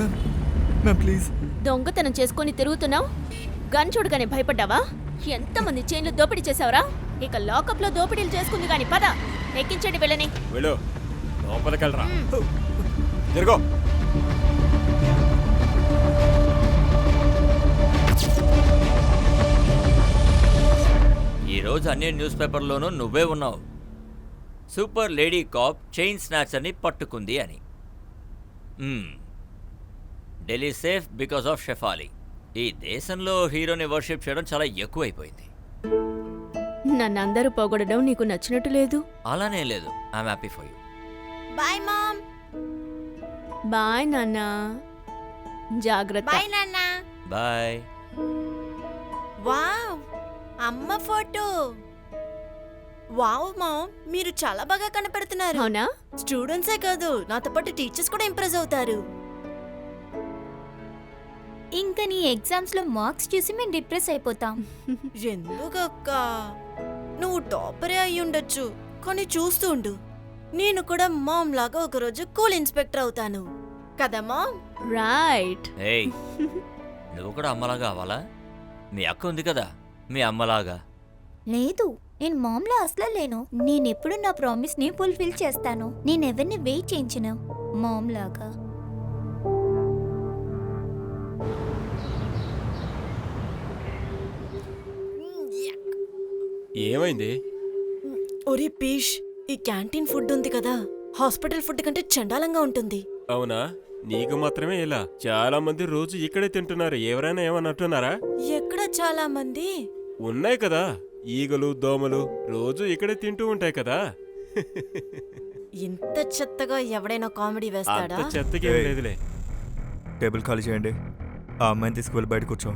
Ma'am please. దొంగతనం చేసుకొని తిరుగుతున్నావు, గన్ చూడగానే భయపడ్డావా? ఎంతమంది చైన్లు దోపిడీ చేసావురా? ఇక లాకప్ లో దోపిడీలు చేసుకుంది గాని పద, ఎక్కించండి వెళ్ళని. వెళ్ళు, లోపలికెళ్ళరా. తిరుగో. ఈరోజు అన్ని న్యూస్ పేపర్లోనూ నువ్వే ఉన్నావు. సూపర్ లేడీ కాప్ చైన్ స్నాచర్ని పట్టుకుంది అని. Delhi safe because of Shefali. ఈ దేశంలో హీరోని వర్షిప్ చేయడం చాలా ఎక్కువైపోయింది. నన్ను అందరూ పొగడడం నీకు నచ్చినట్టు లేదు? అలానే లేదు. I'm happy for you. Bye mom. Bye నాన్న, జాగ్రత్త. బాయ్ నాన్న. బాయ్. వావ్, అమ్మ ఫోటో. వావ్ మామ్, మీరు చాలా బాగా కనపడుతున్నారు. అవునా? స్టూడెంట్సే కాదు, నాతో పాటు టీచర్స్ కూడా ఇంప్రెస్ అవుతారు. ఇంకా నీ ఎగ్జామ్స్ లో మార్క్స్ చూసి మేము డిప్రెస్ అయిపోతాం. ఎందుకక్క? నువ్వు టాపరే అయి ఉండొచ్చు, కానీ చూస్తూ ఉండు, నేను కూడా మామ్ లాగా ఒకరోజు కూల్ ఇన్స్పెక్టర్ అవుతాను కదా మామ్? రైట్. ఏయ్, నువ్వు కూడా అమ్మలాగా అవ్వాలా? మీ అక్క ఉంది కదా, మీ అమ్మలాగా. లేదు, నేను మామ్లా అసలు లేను. నేనెప్పుడు నా ప్రామిస్ ని ఫుల్ఫిల్ చేస్తాను. నేనెవరిని వెయిట్ చేయించను మామ్ లాగా. ఏమైంది? ఒరే పీష్, ఈ క్యాంటీన్ ఫుడ్ ఉంది కదా, హాస్పిటల్ ఫుడ్ కంటే చండాలంగా ఉంటుంది. అవునా? నీకు మాత్రమే ఇలా? చాలా మంది రోజు ఇక్కడే తింటున్నారు. ఎవరైనా ఏమన్నట్టున్నారా? ఎక్కడ చాలా మంది ఉన్నాయి కదా, ఈగలు దోమలు రోజు ఇక్కడే తింటూ ఉంటాయి కదా. ఇంత చెత్తగా ఎవడైనా కామెడీ వేస్తాడా? అంత చెత్తకి లేదులే. టేబుల్ ఖాళీ చేయండి. ఆ అమ్మాయిని తీసుకువెళ్ళి బయట కూర్చో.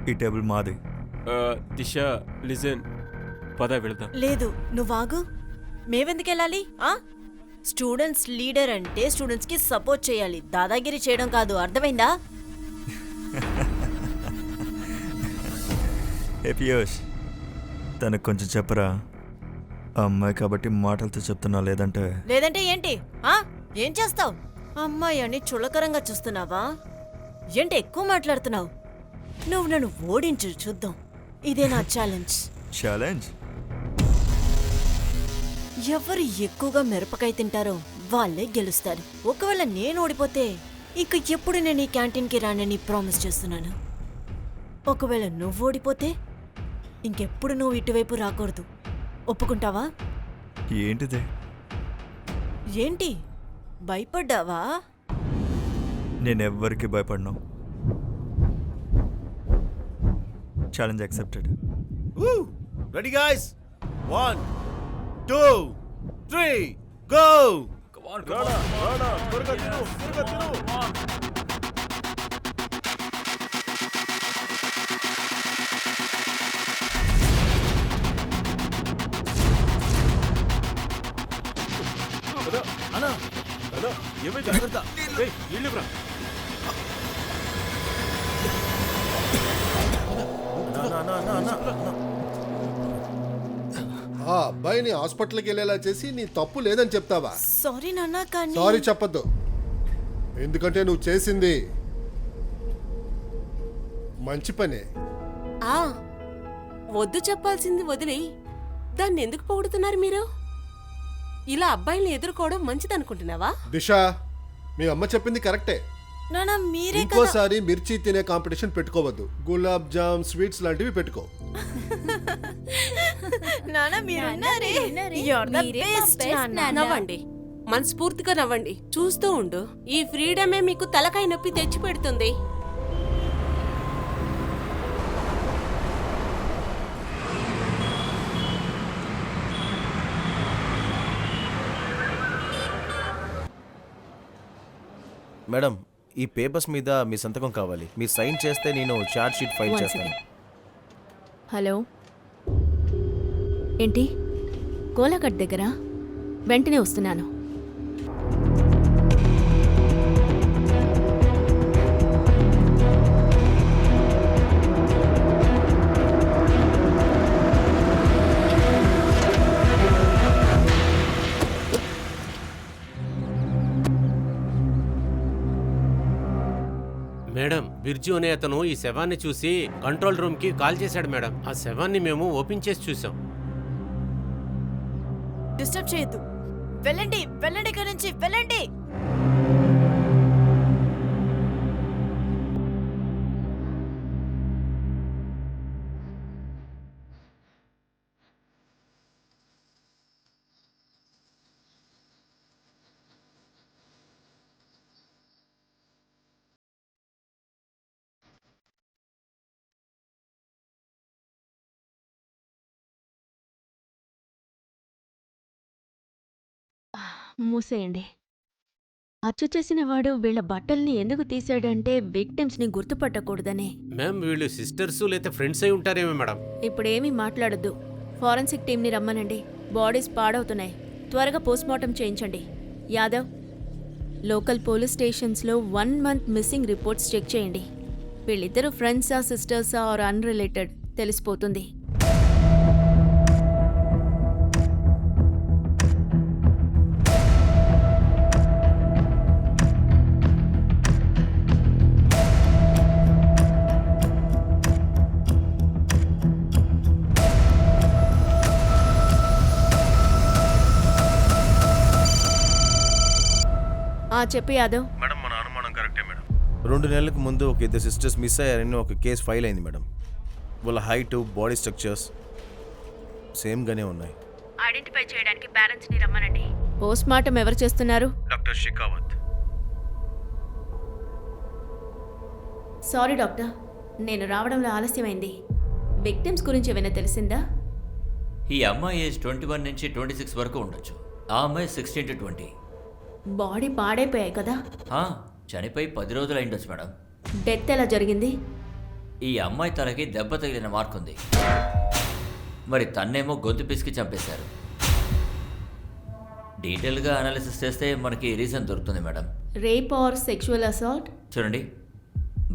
ఈ టేబుల్ మాది. దిశ, లిజన్, పద వెళ్దాం. లేదు, నువ్వాగు. మేవెందుకెళ్ళాలి? స్టూడెంట్స్ లీడర్ అంటే స్టూడెంట్స్ కి సపోర్ట్ చేయాలి, దాదాగిరి చేయడం కాదు. అర్థమైందా? ఏ పియూష్, తనకు కొంచెం చెప్పరా. ఆ అమ్మాయి కాబట్టి మాటలతో చెప్తున్నా, లేదంటే లేదంటే ఏంటి? ఏం చేస్తావు? అమ్మాయి అని చులకరంగా చూస్తున్నావా? ఏంటి ఎక్కువ మాట్లాడుతున్నావు? నువ్వు నన్ను ఓడించు చూద్దాం. ఇదే నా ఛాలెంజ్. ఛాలెంజ్? ఎవరు ఎక్కువగా మిరపకాయ తింటారో వాళ్ళే గెలుస్తారు. ఒకవేళ నేను ఓడిపోతే ఇక ఎప్పుడు నేను ఈ క్యాంటీన్కి రానని ప్రామిస్ చేస్తున్నాను. ఒకవేళ నువ్వు ఓడిపోతే ఇంకెప్పుడు నువ్వు ఇటువైపు రాకూడదు. ఒప్పుకుంటావా? ఏంటిది? ఏంటి భయపడ్డావా? నేనెవ్వరికి భయపడను. Challenge accepted. Ready guys? 1 2 3 go! రానా, త్వరగా తిను. అన్నా, ఏమైంది? జాగ్రత్త. ఇల్లురా. ఆ అబ్బాయిని హాస్పిటల్కి వెళ్ళేలా చేసి నీ తప్పు లేదని చెప్తావా? సారీ నాన్న, కానీ సారీ చెప్పద్దు. ఎందుకంటే నువ్వు చేసింది మంచి పనే. వద్దు చెప్పాల్సింది వదిలి దాన్ని ఎందుకు పొగుడుతున్నారు మీరు? ఇలా అబ్బాయిల్ని ఎదుర్కోవడం మంచిదనుకుంటున్నావా? దిశ, మీ అమ్మ చెప్పింది కరెక్టే. నాన్న మీరే కదా. ఇంకోసారి మిర్చి తినే కాంపిటీషన్ పెట్టుకోవద్దు. గులాబ్ జామ్, స్వీట్స్ లాంటివి పెట్టుకో. నాన్న మీరున్నారే. You're the best, నాన్న. నవ్వండి, మనస్ఫూర్తిగా నవ్వండి. చూస్తూ ఉండు, ఈ ఫ్రీడమే మీకు తలకాయ నొప్పి తెచ్చి పెడుతుంది. మేడం, ఈ పేపర్స్ మీద మీ సంతకం కావాలి. మీరు సైన్ చేస్తే నేను చార్జ్ షీట్ ఫైల్ చేస్తాను. హలో, ఏంటి? కోలాఘట్ దగ్గర? వెంటనే వస్తున్నాను. మేడం బిర్జు అనే అతను ఈ శవాన్ని చూసి కంట్రోల్ రూమ్ కి కాల్ చేశాడు మేడం. ఆ శవాన్ని మేము ఓపెన్ చేసి చూసాం. డిస్టర్బ్ చేయొద్దు. వెళ్ళండి వెళ్ళండి, ఇక్కడి నుంచి వెళ్ళండి. మూసేయండి. హత్య చేసిన వాడు వీళ్ళ బట్టల్ని ఎందుకు తీసాడంటే విక్టిమ్స్ ని గుర్తుపట్టకూడదనే. మ్యామ్ వీళ్ళు సిస్టర్స్ లేదా ఫ్రెండ్స్ అయి ఉంటారేమో మేడం. ఇప్పుడేమీ మాట్లాడొద్దు. ఫారెన్సిక్ టీంని రమ్మనండి. బాడీస్ పాడవుతున్నాయి. త్వరగా పోస్ట్మార్టం చేయించండి. యాదవ్, లోకల్ పోలీస్ స్టేషన్స్లో 1 మంత్ మిస్సింగ్ రిపోర్ట్స్ చెక్ చేయండి. వీళ్ళిద్దరూ ఫ్రెండ్సా సిస్టర్సా ఆర్ అన్రిలేటెడ్ తెలిసిపోతుంది. చెప్పు యాదవ్. మేడం మన అనుమానం కరెక్టే మేడం. 2 నెలలకు ముందు ఒక 2 సిస్టర్స్ మిస్ అయ్యారని ఒక కేసు ఫైల్ అయింది మేడం. వాళ్ళ హైట్, బాడీ స్ట్రక్చర్స్ సేమ్గానే ఉన్నాయి. ఐడెంటిఫై చేయడానికి పేరెంట్స్ ని రమ్మనండి. పోస్ట్మార్టం ఎవరు చేస్తున్నారు? డాక్టర్ షికావత్. సారీ డాక్టర్, నేను రావడంలో ఆలస్యమైంది. విక్టిమ్స్ గురించి ఏమైనా తెలిసిందా? ఈ అమ్మాయి ఏజ్ 21 నుంచి 26 వరకు ఉండొచ్చు. ఆ అమ్మాయి 16 to 20. బాడీ పాడైపోయాయి కదా? చనిపోయి 10 రోజులు అయిండొచ్చు మేడం. డెత్ ఎలా జరిగింది? ఈ అమ్మాయి తలకి దెబ్బ తగిలిన మార్క్ ఉంది. మరి తన్నేమో గొంతు పిసికి చంపేశారు. డీటెయిల్గా అనాలిసిస్ చేస్తే మనకి రీజన్ దొరుకుతుంది madam. Rape are sexual assault? చూడండి,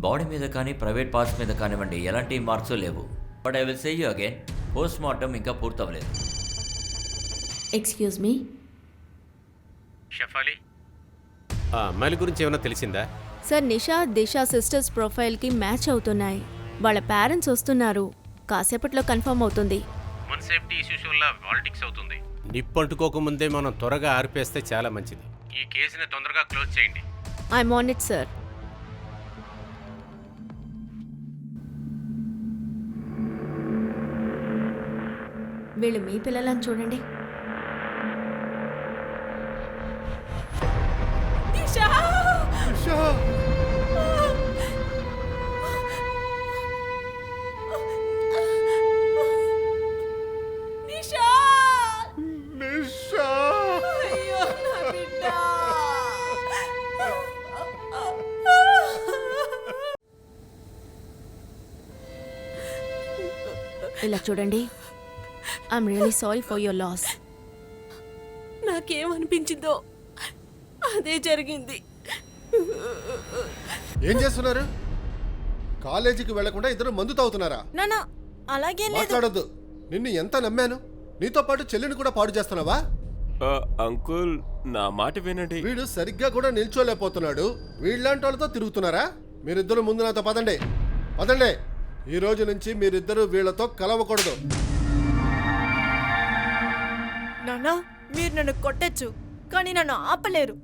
బాడీ మీద కానీ ప్రైవేట్ పార్ట్స్ మీద కానివ్వండి ఎలాంటి మార్క్స్ లేవు. But I will say you again, post mortem ఇంకా పూర్తవలేదు. Excuse me. షఫాలి, ఆ అమ్మాయిల గురించి ఏమైనా తెలిసిందా? సార్, నిషా దిశా సిస్టర్స్ ప్రొఫైల్కి మ్యాచ్ అవుతున్నాయి. వాళ్ళ పేరెంట్స్ వస్తున్నారు. కాసేపట్లో కన్ఫర్మ్ అవుతుంది. మన సేఫ్టీ ఇష్యూస్ వల్ల పాలిటిక్స్ అవుతుంది. నిప్పంటుకోకముందే మనం త్వరగా ఆర్పేస్తే చాలా మంచిది. ఈ కేసుని తొందరగా క్లోజ్ చేయండి. I'm on it sir. వీళ్ళు మీ పిల్లలని చూడండి. ఇలా చూడండి. I'm really sorry for your loss. నాకేమనిపించిందో అదే జరిగింది. ఏం చేస్తున్నారు? కాలేజీకి వెళ్లకుండా ఇద్దరు మందు తాగుతున్నారా? నానా అలాగే మాట్లాడొద్దు. నిన్ను ఎంత నమ్మాను. నీతో పాటు చెల్లిని కూడా పాడు చేస్తున్నావా? అంకుల్, నా మాట వినండి. వీడు సరిగ్గా కూడా నిల్చోలేకపోతున్నాడు. వీళ్ళంటి వాళ్ళతో తిరుగుతున్నారా? మీరిద్దరు ముందు నాతో పదండి. పదండి. ఈ రోజు నుంచి మీరిద్దరు వీళ్ళతో కలవకూడదు. నానా, మీరు నన్ను కొట్టచ్చు, కానీ నన్ను ఆపలేరు.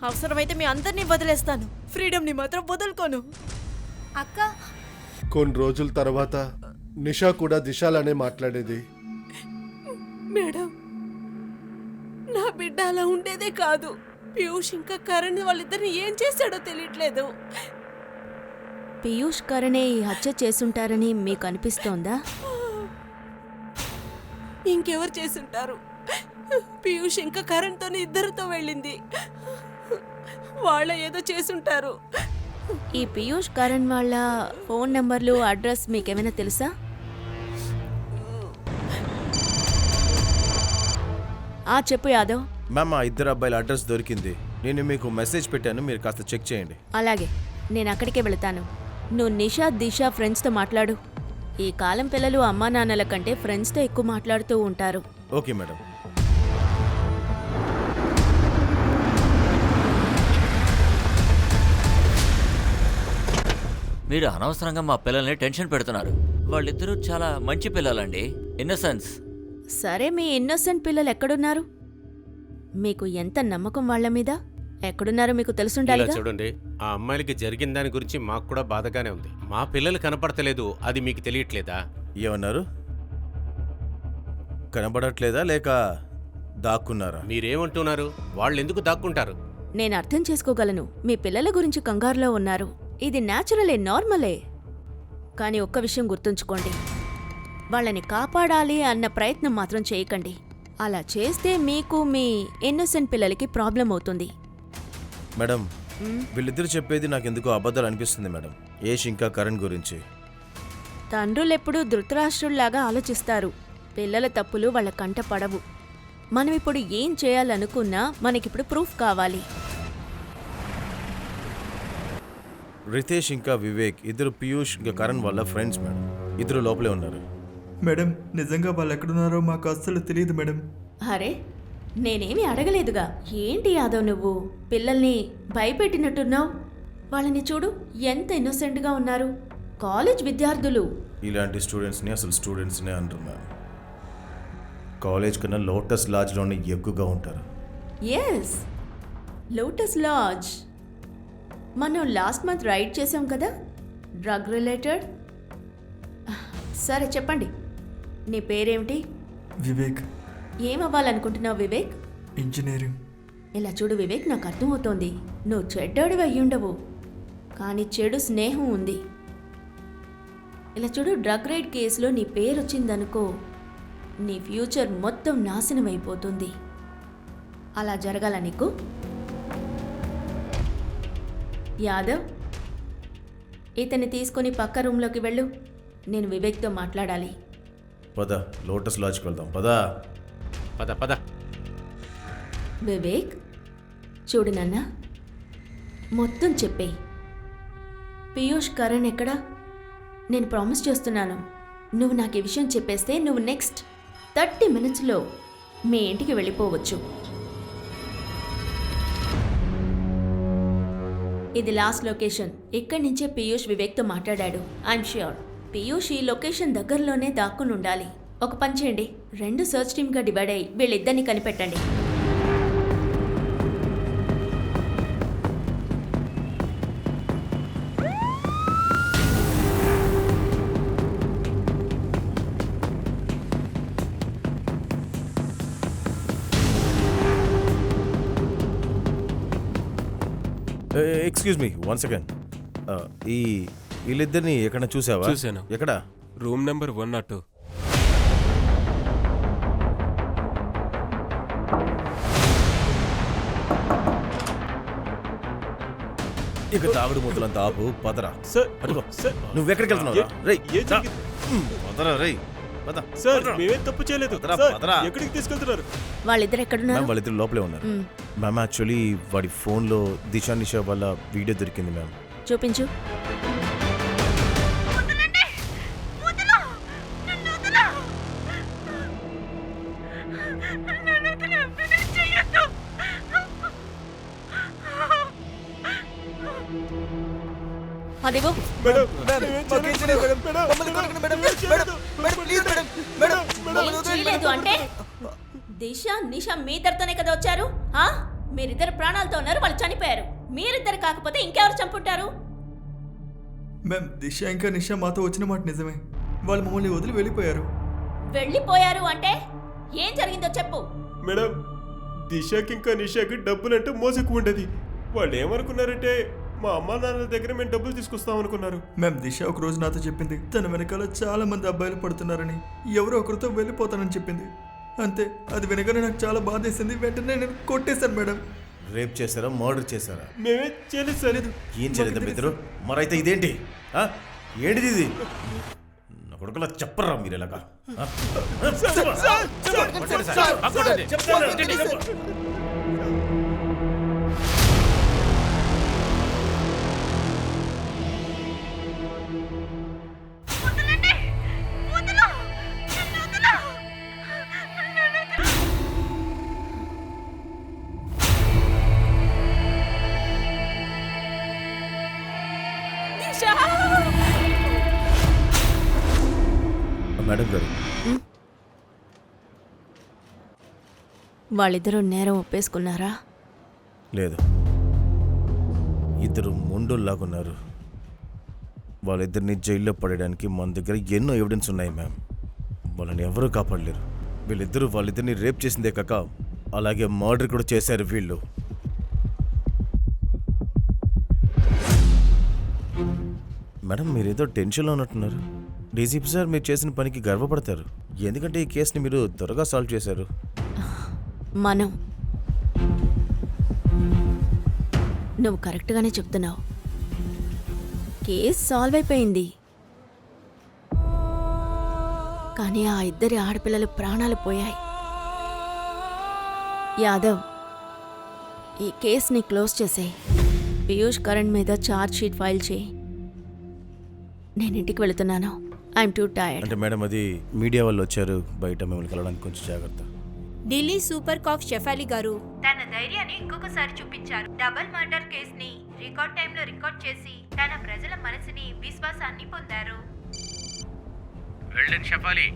అవసరమైతే మీ అందరినీ వదిలేస్తాను. ఫ్రీడమ్ని మాత్రం వదులుకోను. అక్క, కొన్ని రోజుల తర్వాత నిషా కూడా దిశాలనే మాట్లాడేది. మేడం, నా బిడ్డ అలా ఉండేదే కాదు. పీయూష్ ఇంకా కరణ్ వాళ్ళిద్దరిని ఏం చేశాడో తెలియట్లేదు. పీయూష్ కరణే ఈ హత్య చేసుంటారని మీకు అనిపిస్తోందా? ఇంకెవరు చేసుంటారు? పీయూష్ ఇంకా కరణ్తోనే ఇద్దరితో వెళ్ళింది. వాళ్ళ ఏదో చేసుంటారు. ఈ పీయూష్ కరణ్ వాళ్ళ ఫోన్ నంబర్లు, అడ్రస్ మీకేమైనా తెలుసా? చెప్పు యాదవ్. మ్యామ్, ఆ ఇద్దరు అబ్బాయిల అడ్రస్ దొరికింది. నేను మీకు మెసేజ్ పెట్టాను, మీరు కాస్త చెక్ చేయండి. అలాగే, నేను అక్కడికే వెళతాను. నువ్వు నిషా దిశా ఫ్రెండ్స్తో మాట్లాడు. ఈ కాలం పిల్లలు అమ్మా నాన్నల కంటే ఫ్రెండ్స్తో ఎక్కువ మాట్లాడుతూ ఉంటారు. Okay madam. మీరు అనవసరంగా మా పిల్లల్ని టెన్షన్ పెడుతున్నారు. వాళ్ళిద్దరూ చాలా మంచి పిల్లలండి, ఇన్నసెన్స్. సరే, మీ ఇన్నోసెంట్ పిల్లలు ఎక్కడున్నారు? మీకు ఎంత నమ్మకం వాళ్ళ మీద? ఎక్కడున్నారో మీకు ఇలా తెలుసుండాలిగా. చూడండి, ఆ అమ్మాయిలకి జరిగిన దాని గురించి మాకు కూడా బాధగానే ఉంది. మా పిల్లలు కనపడతలేదు, అది మీకు తెలియట్లేదా? ఏమన్నారు? కనబడట్లేదా లేక దాక్కున్నారా? మీరేమంటున్నారు? వాళ్ళు ఎందుకు దాక్కుంటారు? నేను అర్థం చేసుకోగలను. మీ పిల్లల గురించి కంగారులో ఉన్నారు. ఇది న్యాచురలే, నార్మలే. కానీ ఒక్క విషయం గుర్తుంచుకోండి, వాళ్ళని కాపాడాలి అన్న ప్రయత్నం మాత్రం చేయకండి. అలా చేస్తే మీకు మీ ఇన్నోసెంట్ పిల్లలకి ప్రాబ్లం అవుతుంది. మేడం, వీళ్ళిద్దరు చెప్పేది నాకు ఎందుకో అబద్ధాలు అనిపిస్తుంది మేడం. ఏష్ ఇంకా కరణ్ గురించి. తండ్రులెప్పుడూ ధృతరాష్ట్రుల్లాగా ఆలోచిస్తారు. పిల్లల తప్పులు వాళ్ళ కంట పడవు. మనం ఇప్పుడు ఏం చేయాలనుకున్నా మనకిప్పుడు ప్రూఫ్ కావాలి. రితేష్ ఇంకా వివేక్ ఇద్దరు పీయూష్ ఇంకా కరణ్ వాళ్ళ ఫ్రెండ్స్ మేడం. ఇద్దరు లోపలే ఉన్నారు. మేడం, నిజంగా వాళ్ళు ఎక్కడున్నారో మాకు అస్సలు తెలియదు మేడం. అరే, నేనేమి అడగలేదుగా. ఏంటి యాదవ్, నువ్వు పిల్లల్ని భయపెట్టినట్టున్నావు. వాళ్ళని చూడు, ఎంత ఇన్నోసెంట్గా ఉన్నారు. కాలేజ్ విద్యార్థులు. ఇలాంటి స్టూడెంట్స్ని అసలు స్టూడెంట్స్నే అంటున్నాను. కాలేజ్ కన్నా లోటస్ లాడ్జ్లోనే ఎక్కువగా ఉంటారు. Yes, lotus lodge. మనం లాస్ట్ మంత్ రైడ్ చేసాం కదా, డ్రగ్ రిలేటెడ్. సరే చెప్పండి, నీ పేరేమిటి? వివేక్. ఏమవ్వాలనుకుంటున్నావు వివేక్? ఇంజనీరింగ్. ఇలా చూడు వివేక్, నాకు అర్థమవుతోంది నువ్వు చెడ్డోడివి అయ్యుండవు, కానీ చెడు స్నేహం ఉంది. ఇలా చూడు, డ్రగ్ రైడ్ కేసులో నీ పేరు వచ్చిందనుకో, నీ ఫ్యూచర్ మొత్తం నాశనం అయిపోతుంది. అలా జరగాల నీకు? యాదవ్, ఇతన్ని తీసుకొని పక్క రూమ్లోకి వెళ్ళు. నేను వివేక్తో మాట్లాడాలి. పద, లోటస్ లాడ్జ్కి వెళ్దాం. పద. పద పద. వివేక్, చూడు నాన్న, మొత్తం చెప్పేయి. పీయూష్, కరణ్ ఎక్కడా? నేను ప్రామిస్ చేస్తున్నాను, నువ్వు నాకు ఈ విషయం చెప్పేస్తే నువ్వు నెక్స్ట్ 30 minutesలో మీ ఇంటికి వెళ్ళిపోవచ్చు. ఇది లాస్ట్ లొకేషన్. ఇక్కడి నుంచే పీయూష్ వివేక్తో మాట్లాడాడు. ఐఎమ్ ష్యూర్ పీయూష్ ఈ లొకేషన్ దగ్గరలోనే దాక్కుని ఉండాలి. ఒక పని చేయండి, 2 సర్చ్ టీమ్గా డివైడ్ అయ్యి వీళ్ళిద్దరిని కనిపెట్టండి. Excuse me, 1 second. ఈ వీళ్ళిద్దరిని ఎక్కడ చూసావా? చూశాను. ఎక్కడ? Room number 102. ఇక తాగుడు ముద్దలంత ఆపు. పదరా. సార్, అడుగు. సార్, నువ్వెక్కడికి వెళ్తున్నావు? రేయ్, ఏం జరిగింది? పదరా రేయ్. పద. సార్, పదరా. మేమేం తప్పు చేయలేదు. పదరా, సార్, పదరా. ఎక్కడికి తీసుకెళ్తున్నారు? వాళ్ళిద్దరు ఎక్కడున్నారు? మ్యామ్, వాళ్ళిద్దరు లోపలే ఉన్నారు. మ్యామ్, యాక్చువల్లీ వాడి ఫోన్లో దిశా నిషా వాళ్ళ వీడియో దొరికింది మ్యామ్. చూపించు. అదిగో. చేయలేదు అంటే దిశ నిష మీ ఇద్దరితోనే కదా వచ్చారు. మీరిద్దరు ప్రాణాలతో ఉన్నారు, వాళ్ళు చనిపోయారు. మీరిద్దరు కాకపోతే ఇంకెవరు చంపుంటారు? మ్యామ్, దిశ ఇంకా నిషా మాతో వచ్చిన మాట నిజమే. వాళ్ళు మమ్మల్ని వదిలి వెళ్ళిపోయారు. వెళ్ళిపోయారు అంటే ఏం జరిగిందో చెప్పు. మేడం, దిశకి ఇంకా నిషాకి డబ్బులంటే మోసెక్కువ ఉండేది. వాళ్ళు ఏమనుకున్నారంటే మా అమ్మా నాన్నల దగ్గర మేము డబ్బులు తీసుకొస్తాం అనుకున్నారు. మ్యామ్, దిశ ఒక రోజు నాతో చెప్పింది తన వెనకాల చాలా మంది అబ్బాయిలు పడుతున్నారని, ఎవరో ఒకరితో వెళ్ళిపోతానని చెప్పింది. అంతే, అది వినగానే నాకు చాలా బాధేసింది. వెంటనే నేను కొట్టేశాను మేడం. రేప్ చేశారా, మర్డర్ చేశారా? మేమే చేయలేదు సార్. ఏం చేయలేదు ఇద్దరు? మరైతే ఇదేంటి? ఏంటిది ఇది? నా కొడుకులా చెప్పరా మీరు ఎలాగా? దిశ మేడం గారు, వాళ్ళిద్దరూ నేరం ఒప్పేసుకున్నారా? లేదు, ఇద్దరు మొండోల్లాగున్నారు. వాళ్ళిద్దరిని జైల్లో పడడానికి మన దగ్గర ఎన్నో ఎవిడెన్స్ ఉన్నాయి మ్యామ్. వాళ్ళని ఎవరూ కాపాడలేరు. వీళ్ళిద్దరూ వాళ్ళిద్దరిని రేప్ చేసిందే కాక అలాగే మర్డర్ కూడా చేశారు వీళ్ళు. మేడం, మీరేదో టెన్షన్లో ఉన్నట్టున్నారు. డీజీపీ సార్ మీరు చేసిన పనికి గర్వపడతారు. ఎందుకంటే ఈ కేసుని మీరు త్వరగా సాల్వ్ చేశారు. మనం నువ్వు కరెక్ట్గానే చెప్తున్నావు. కేసు సాల్వ్ అయిపోయింది, కానీ ఆ ఇద్దరి ఆడపిల్లల ప్రాణాలు పోయాయి. యాదవ్, ఈ కేసుని క్లోజ్ చేసేయి. పీయూష్ కరణ్ మీద ఛార్జ్ షీట్ ఫైల్ చేయి. నేను ఇంటికి వెళుతున్నాను. I'm two tired. అంటే మేడం, అది మీడియా వాళ్ళు వచ్చారు బయట, మిమ్మల్ని కలవడానికి కొంచెం జాగ్రత్త. ఢిల్లీ సూపర్ కాఫ్ షెఫాలి గారు తన ధైర్యాన్ని ఇంకొకసారి చూపించారు. డబుల్ మర్డర్ కేసుని రికార్డ్ టైంలో రికార్డ్ చేసి తన ప్రజల మనసుని విశ్వాసాన్ని పొందారు. Well done Shafali,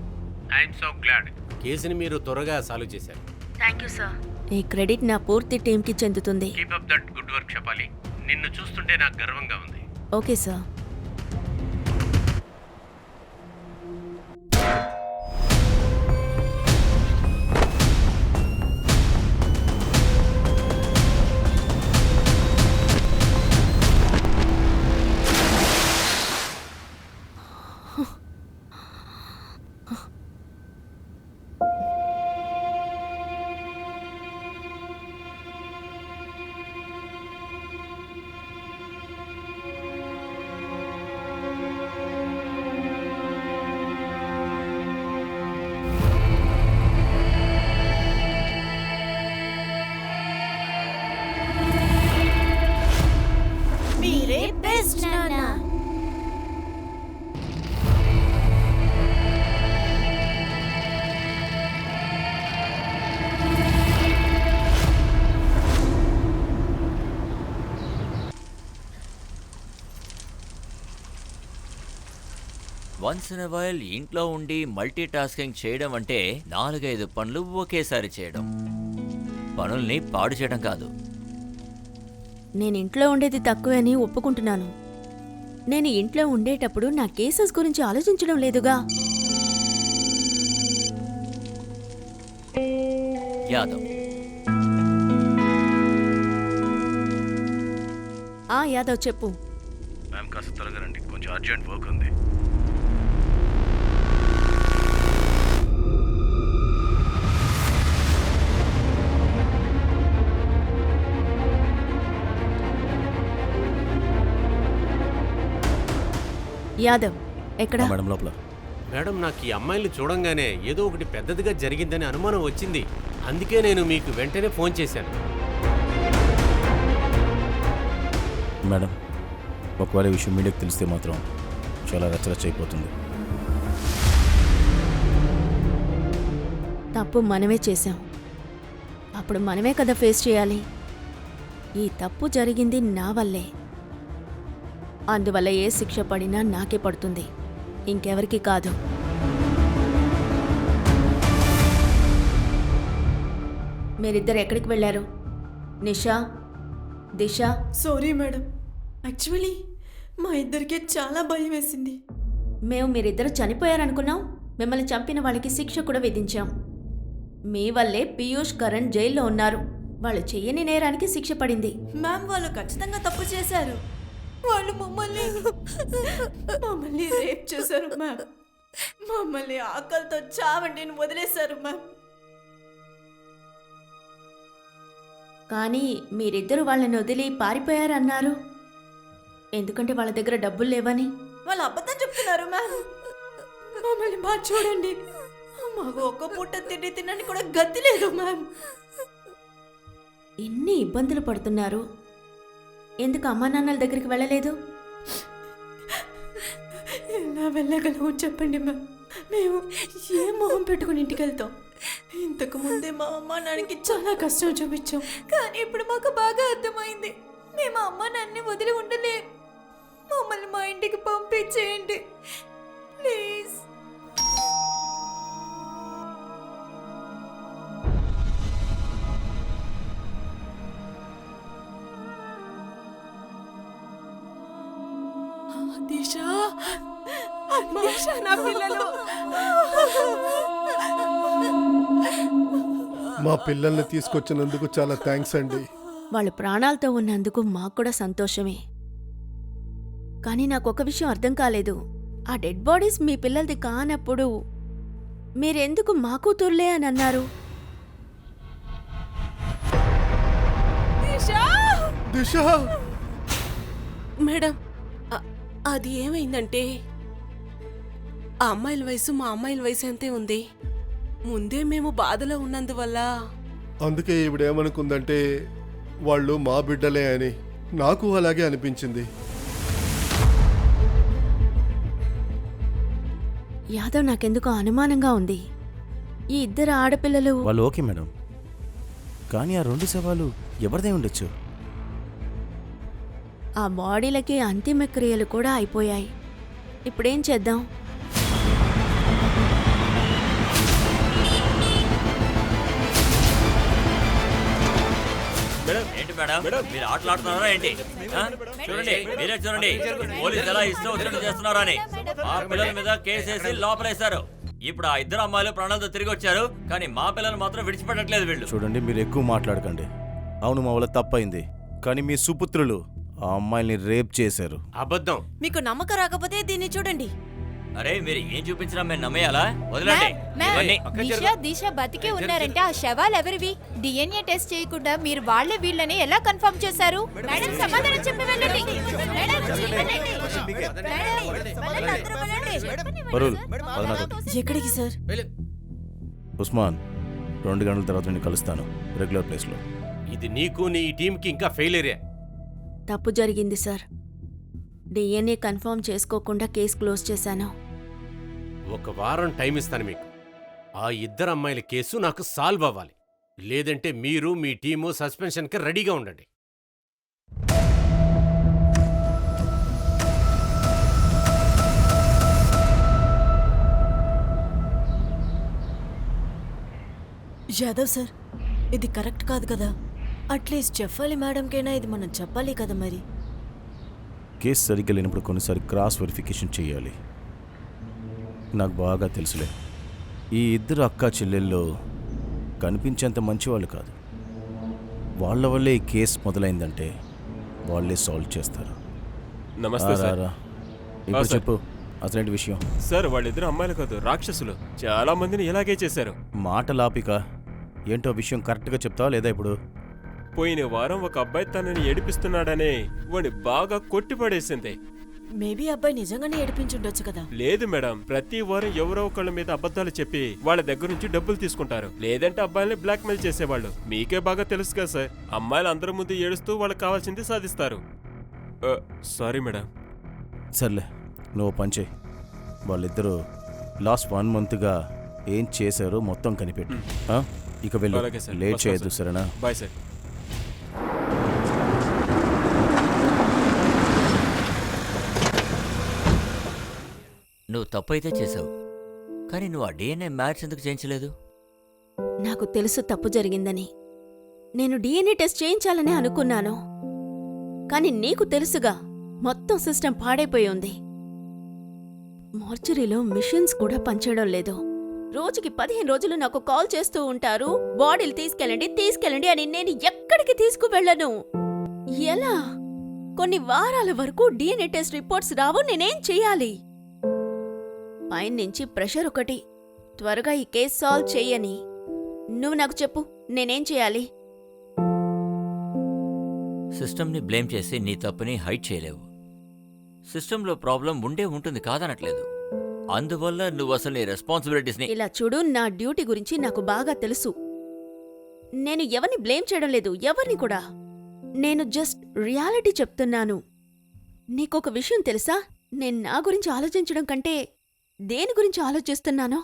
I'm so glad. కేసుని మీరు త్వరగా సాల్వ్ చేశారు. Thank you sir. ఈ క్రెడిట్ నా పూర్తి టీంకి చెందుతుంది. Keep up that good work Shafali. నిన్ను చూస్తుంటే నాకు గర్వంగా ఉంది. Okay sir. మీరే బెస్ట్ నాన్న. వన్స్ ఇన్ వైల్ ఇంట్లో ఉండి మల్టీ టాస్కింగ్ చేయడం అంటే 4-5 పనులు ఒకేసారి చేయడం. పనుల్ని పాడు చేయడం కాదు. నేను ఇంట్లో ఉండేది తక్కువే అని ఒప్పుకుంటున్నాను. నేను ఇంట్లో ఉండేటప్పుడు నా కేసెస్ గురించి ఆలోచించడం లేదుగా. యాదవ్, యాదవ్ చెప్పు. మ్యామ్, కాస్త త్వరగా రండి, కొంచెం అర్జెంట్ వర్క్ ఉంది. యాదవ్ ఎక్కడ? మేడం, లోపల. మేడం, నాకు ఈ అమ్మాయిని చూడంగానే ఏదో ఒకటి పెద్దదిగా జరిగిందని అనుమానం వచ్చింది. అందుకే నేను మీకు వెంటనే ఫోన్ చేశాను. మేడం, ఒకవేళ విషయం మీడియాకి తెలిస్తే మాత్రం చాలా రచ్చరచ్చ అయిపోతుంది. తప్పు మనమే చేశాం, అప్పుడు మనమే కదా ఫేస్ చేయాలి. ఈ తప్పు జరిగింది నా వల్లే, అందువల్ల ఏ శిక్ష పడినా నాకే పడుతుంది, ఇంకెవరికి కాదు. మీరిద్దరు ఎక్కడికి వెళ్ళారు? నిషా, దిశ? సారీ మేడం, యాక్చువల్లీ మా ఇద్దరికి చాలా భయం వేసింది. మేము మీరిద్దరు చనిపోయారనుకున్నాం. మిమ్మల్ని చంపిన వాళ్ళకి శిక్ష కూడా విధించాం. మీ వల్లే పీయూష్ కరణ్ జైల్లో ఉన్నారు. వాళ్ళు చెయ్యని నేరానికి శిక్ష పడింది. మ్యామ్, వాళ్ళు ఖచ్చితంగా తప్పు చేశారు. వాళ్ళు మమ్మల్ని రేప్ చేశారు మ్యామ్. మమ్మల్ని ఆకలితో చావండిని వదిలేశారు మ్యామ్. కానీ మీరిద్దరు వాళ్ళని వదిలి పారిపోయారన్నారు. ఎందుకంటే వాళ్ళ దగ్గర డబ్బులు లేవని. వాళ్ళు అబద్ధం చెప్తున్నారు మ్యామ్. మమ్మల్ని బాగా చూడండి, మాకు ఒక్క పూట తిండి తినని కూడా గతి లేదు మ్యామ్. ఎన్ని ఇబ్బందులు పడుతున్నారు, ఎందుకు అమ్మా నాన్నల దగ్గరికి వెళ్ళలేదు? ఎలా వెళ్ళగలమో చెప్పండి మ్యామ్. మేము ఏ మొహం పెట్టుకుని ఇంటికి వెళ్తాం? ఇంతకు ముందే మా అమ్మ నాన్నకి చాలా కష్టం చూపించాం, కానీ ఇప్పుడు మాకు బాగా అర్థమైంది. మేము అమ్మ నాన్నని వదిలి ఉండలేం. మమ్మల్ని మా ఇంటికి పంపించేయండి ప్లీజ్. నా పిల్లలు మా పిల్లల్ని తీసుకొచ్చినందుకు చాలా థ్యాంక్స్ అండి. వాళ్ళు ప్రాణాలతో ఉన్నందుకు మాకు కూడా సంతోషమే. కానీ నాకు ఒక విషయం అర్థం కాలేదు. ఆ డెడ్ బాడీస్ మీ పిల్లలది కానప్పుడు మీరెందుకు మా కూతుర్లే అని అన్నారు? దిశ మేడం, అది ఏమైందంటే ఆ అమ్మాయిల వయసు మా అమ్మాయిల వయసు అంతే ఉంది. ముందే మేము బాధలో ఉన్నందువల్ల అందుకే ఈవిడేమనుకుందంటే వాళ్ళు మా బిడ్డలే అని. నాకు అలాగే అనిపించింది. యాదవ్ నాకెందుకో అనుమానంగా ఉంది. ఈ ఇద్దరు ఆడపిల్లలు వాళ్ళు ఓకే మేడం, కానీ ఆ 2 శవాలు ఎవరిదై ఉండొచ్చు? ఆ బాడీలకి అంతిమ క్రియలు కూడా అయిపోయాయి. ఇప్పుడేం చేద్దాం? ఏంటి మేడం, మీరు ఆటలాడుతున్నారా ఏంటి? చూడండి, మీరే చూడండి, పోలీసు ఎలా ఇష్టం వచ్చినట్టు చేస్తున్నారా అని. మా పిల్లల మీద కేసేసి లోపలేశారు. ఇప్పుడు ఆ ఇద్దరు అమ్మాయిలు ప్రాణాలతో తిరిగి వచ్చారు, కానీ మా పిల్లలు మాత్రం విడిచిపెట్టట్లేదు వీళ్ళు. చూడండి, మీరు ఎక్కువ మాట్లాడకండి. అవును, మా వల్ల తప్పైంది, కానీ మీ సుపుత్రులు ఆ అమ్మాయిల్ని రేప్ చేశారు. అబద్ధం. మీకు నమ్మకం రాకపోతే దీన్ని చూడండి. అరే, మీరు ఏం చూపించినా మేము నమ్మేయాలా? వదిలేండి ఇవన్నీ. దిశ బతికే ఉన్నారంటే ఆ శవాలు ఎవరివి? డిఎన్ఏ టెస్ట్ చేయకుండా మీరు వాళ్ళే వీళ్ళని ఎలా కన్ఫర్మ్ చేశారు? మేడం, సమాధానం చెప్పి వెళ్ళండి. పరుల్, పదనాథం. ఎక్కడికి సార్? ఉస్మాన్, 2 గంటల తర్వాత నేను కలుస్తాను రెగ్యులర్ ప్లేస్లో. ఇది నీకు నీ టీంకి ఇంకా ఫెయిలియరే. తప్పు జరిగింది సార్. డిఎన్ఏ కన్ఫర్మ్ చేసుకోకుండా కేసు క్లోజ్ చేశాను. 1 వారం టైం ఇస్తాను మీకు. ఆ ఇద్దరు అమ్మాయిల కేసు నాకు సాల్వ్ అవ్వాలి. లేదంటే మీరు మీ టీము సస్పెన్షన్కి రెడీగా ఉండండి. యాదవ్ సార్, ఇది కరెక్ట్ కాదు కదా. అట్లీస్ట్ చెప్పాలి మేడంకైనా ఇది మనం చెప్పాలి కదా. మరి కేసు సరిగ్గా లేనప్పుడు కొన్నిసారి క్రాస్ వెరిఫికేషన్ చేయాలి. నాకు బాగా తెలుసులే, ఈ ఇద్దరు అక్కా చెల్లెల్లో కనిపించేంత మంచివాళ్ళు కాదు. వాళ్ళ వల్లే ఈ కేసు మొదలైందంటే వాళ్ళే సాల్వ్ చేస్తారు. నమస్తే సార్. ఇప్పుడు చెప్పు, అసలేంటి విషయం? సార్, వాళ్ళిద్దరు అమ్మాయిలు కాదు, రాక్షసులు. చాలా మందిని ఇలాగే చేశారు. మాటలాపిక ఏంటో విషయం కరెక్ట్గా చెప్తావా లేదా? ఇప్పుడు పోయిన వారం ఒక అబ్బాయి తనని ఏడిపిస్తున్నాడనే వాడిని బాగా కొట్టిపడేసింది. మేబీ అబ్బాయి నిజంగానే ఏడిపించుండొచ్చు కదా. లేదు మేడం, ప్రతి వారం ఎవరో ఒకళ్ళ మీద అబద్ధాలు చెప్పి వాళ్ళ దగ్గర నుంచి డబ్బులు తీసుకుంటారు. లేదంటే అబ్బాయిల్ని బ్లాక్మెయిల్ చేసేవాళ్ళు. మీకే బాగా తెలుసు కదా సార్. అమ్మాయిలు అందరి ముందు ఏడుస్తూ వాళ్ళకి కావాల్సింది సాధిస్తారు. Sorry madam. సర్లే, నువ్వు పని చేయి. వాళ్ళిద్దరూ లాస్ట్ 1 మంత్గా ఏం చేశారో మొత్తం కనిపెట్టు. ఇక వెళ్ళి అలాగే సార్. లేట్ వస్తాం చేయొద్దు, సార్. సరేనా? Bye sir. నువ్వు తప్పైతే చేసావు, కానీ నువ్వు ఆ డిఎన్ఏ మ్యాచ్ ఎందుకు చేయించలేదు? నాకు తెలుసు తప్పు జరిగిందని. నేను డిఎన్ఏ టెస్ట్ చేయించాలని అనుకున్నాను, కానీ నీకు తెలుసుగా మొత్తం సిస్టమ్ పాడైపోయి ఉంది. మార్చురీలో మిషన్స్ కూడా పనిచేయడం లేదు. రోజుకి 15 రోజులు నాకు కాల్ చేస్తూ ఉంటారు, బాడీలు తీసుకెళ్ళండి అని. నేను ఎక్కడికి తీసుకువెళ్ళను? ఎలా? కొన్ని వారాల వరకు డిఎన్ఏ టెస్ట్ రిపోర్ట్స్ రావు. నేనేం చెయ్యాలి? పైనుంచి ప్రెషర్ ఒకటి, త్వరగా ఈ కేసు సాల్వ్ చెయ్యని. నువ్వు నాకు చెప్పు, నేనేం చేయాలి? సిస్టమ్ని బ్లేమ్ చేసి నీ తప్పుని హైడ్ చేయలేవు. సిస్టంలో ప్రాబ్లం ఉండే ఉంటుంది, కాదనట్లేదు. అందువల్ల నువ్వు అసలు నీ రెస్పాన్సిబిలిటీస్ని... ఇలా చూడు, నా డ్యూటీ గురించి నాకు బాగా తెలుసు. నేను ఎవరిని బ్లేమ్ చేయడం లేదు, ఎవరిని కూడా. నేను జస్ట్ రియాలిటీ చెప్తున్నాను. నీకొక విషయం తెలుసా? నేను నా గురించి ఆలోచించడం కంటే దేని గురించి ఆలోచిస్తున్నానో?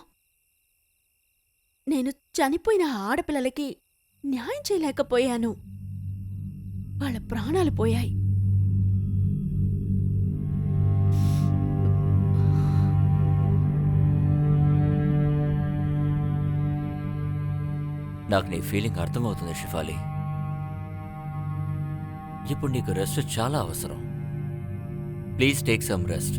నేను చనిపోయిన ఆడపిల్లలకి న్యాయం చేయలేకపోయాను. వాళ్ళ ప్రాణాలు పోయాయి. నాకు నీ ఫీలింగ్ అర్థమవుతుంది షిఫాలి. ఇప్పుడు నీకు రెస్ట్ చాలా అవసరం. Please take some rest.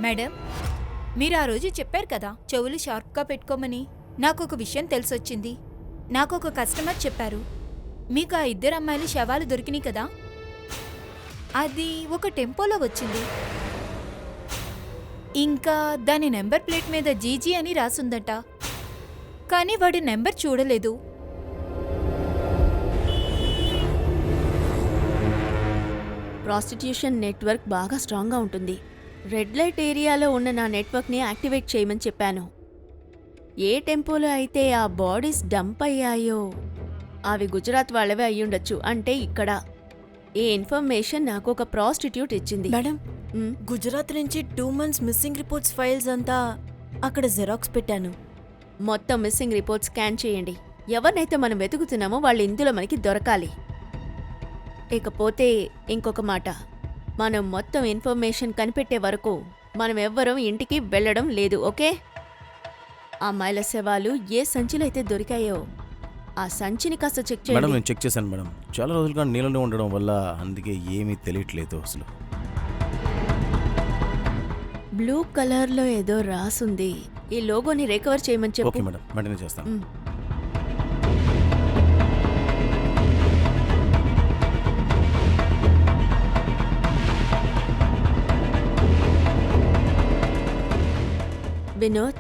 Madam, మీరు ఆ రోజు చెప్పారు కదా చెవులు షార్ప్గా పెట్టుకోమని. నాకు ఒక విషయం తెలిసొచ్చింది. నాకు ఒక కస్టమర్ చెప్పారు, మీకు ఆ 2 అమ్మాయిలు శవాలు దొరికినాయి కదా, అది ఒక టెంపోలో వచ్చింది. ఇంకా దాని నెంబర్ ప్లేట్ మీద జీజీ అని రాసుందట. కానీ వాడి నెంబర్ చూడలేదు. ప్రాస్టిట్యూషన్ నెట్వర్క్ బాగా స్ట్రాంగ్గా ఉంటుంది. రెడ్ లైట్ ఏరియాలో ఉన్న నా నెట్వర్క్ని యాక్టివేట్ చేయమని చెప్పాను. ఏ టెంపోలో అయితే ఆ బాడీస్ డంప్ అయ్యాయో అవి గుజరాత్ వాళ్ళవే అయ్యుండొచ్చు. అంటే ఇక్కడ ఈ ఇన్ఫర్మేషన్ నాకు ఒక ప్రాస్టిట్యూట్ ఇచ్చింది. మేడం, గుజరాత్ నుంచి 2 months మిస్సింగ్ రిపోర్ట్స్ ఫైల్స్ అంతా అక్కడ జెరాక్స్ పెట్టాను. మొత్తం మిస్సింగ్ రిపోర్ట్ స్కాన్ చేయండి. ఎవరినైతే మనం వెతుకుతున్నామో వాళ్ళు ఇందులో మనకి దొరకాలి. ఇకపోతే ఇంకొక మాట, మనం మొత్తం ఇన్ఫర్మేషన్ కనిపెట్టే వరకు మనం ఎవ్వరం ఇంటికి వెళ్ళడం లేదు, ఓకే? అమ్మాయిల శవాలు ఏ సంచిలో అయితే దొరికాయో ఆ సంచిని కాస్త చెక్ మేడం చేయండి. నేను చెక్ చేశాను మేడం. చాలా రోజులుగా నీళ్ళలో ఉండడం వల్ల అందుకే ఏమీ తెలియట్లేదు అసలు. బ్లూ కలర్లో ఏదో రాసుంది. ఈ లోగోని రికవర్ చేయమని చెప్పు. ఓకే మేడం, వెంటనే చేస్తాను. వినోద్,